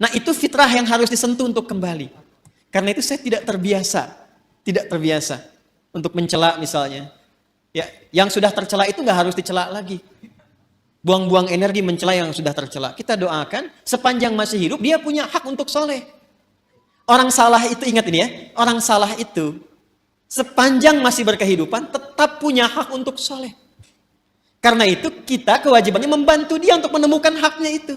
Nah itu fitrah yang harus disentuh untuk kembali. Karena itu saya tidak terbiasa untuk mencela misalnya. Ya, yang sudah tercela itu nggak harus dicela lagi. Buang-buang energi mencela yang sudah tercela. Kita doakan sepanjang masih hidup dia punya hak untuk soleh. Orang salah itu, ingat ini ya, orang salah itu sepanjang masih berkehidupan tetap punya hak untuk soleh. Karena itu kita kewajibannya membantu dia untuk menemukan haknya itu.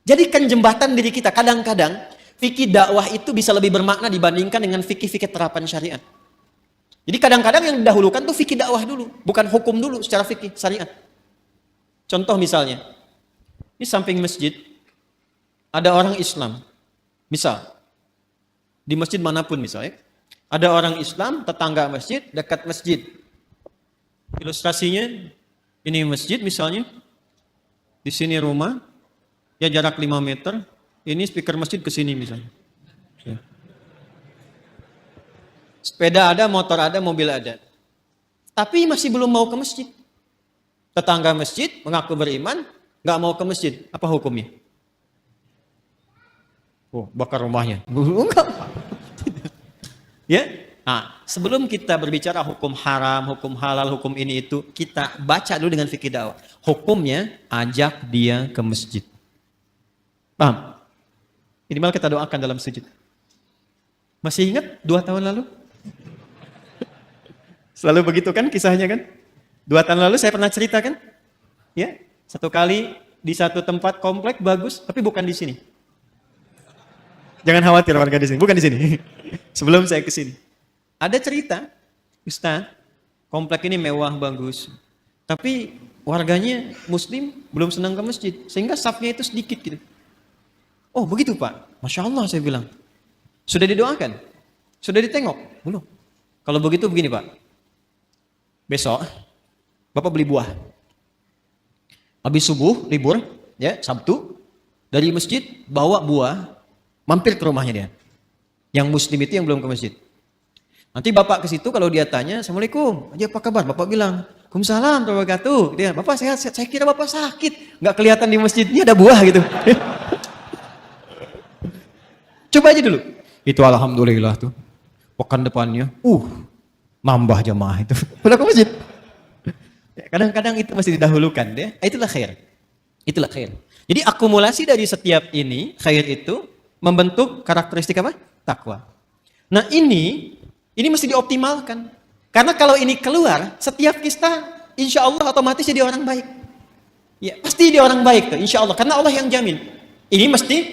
Jadikan jembatan diri kita. Kadang-kadang fikih dakwah itu bisa lebih bermakna dibandingkan dengan fikih-fikih terapan syariat. Jadi kadang-kadang yang didahulukan tuh fikih dakwah dulu, bukan hukum dulu secara fikih syariat. Contoh misalnya, di samping masjid ada orang Islam. Misal, di masjid manapun misalnya, ada orang Islam, tetangga masjid, dekat masjid. Ilustrasinya, ini masjid misalnya, di sini rumah, ya jarak 5 meter, ini speaker masjid ke sini misalnya. Sepeda ada, motor ada, mobil ada. Tapi masih belum mau ke masjid. Tetangga masjid mengaku beriman, nggak mau ke masjid. Apa hukumnya? Oh, bakar rumahnya. Enggak. Ya? Nah, sebelum kita berbicara hukum haram, hukum halal, hukum ini itu, kita baca dulu dengan fikih dakwah. Hukumnya, ajak dia ke masjid. Paham? Minimal kita doakan dalam sujud. Masih ingat 2 tahun lalu? Selalu begitu kan kisahnya kan? 2 tahun lalu saya pernah cerita kan? Ya, satu kali di satu tempat komplek bagus, tapi bukan di sini. Jangan khawatir warga di sini, bukan di sini. Sebelum saya ke sini. Ada cerita, Ustaz, komplek ini mewah bagus. Tapi warganya muslim belum senang ke masjid, sehingga safnya itu sedikit gitu. Oh begitu Pak, Masya Allah saya bilang. Sudah didoakan? Sudah ditengok? Belum. Kalau begitu begini Pak. Besok, Bapak beli buah. Habis subuh, libur, ya Sabtu, dari masjid, bawa buah, mampir ke rumahnya dia. Yang muslim itu yang belum ke masjid. Nanti Bapak ke situ, kalau dia tanya, Assalamualaikum, aja apa kabar? Bapak bilang, Waalaikumsalam, wabarakatuh. Dia, Bapak sehat, saya kira Bapak sakit. Nggak kelihatan di masjid, ini ada buah gitu. Coba aja dulu. Itu alhamdulillah tuh. Pekan depannya, nambah jamaah itu. Udah ke masjid. Kadang-kadang itu masih didahulukan deh. Itulah khair. Itulah khair. Jadi akumulasi dari setiap ini, khair itu membentuk karakteristik apa? Takwa. Nah ini mesti dioptimalkan. Karena kalau ini keluar, setiap kita insya Allah otomatis jadi orang baik. Ya, pasti dia orang baik tuh, insya Allah. Karena Allah yang jamin. Ini mesti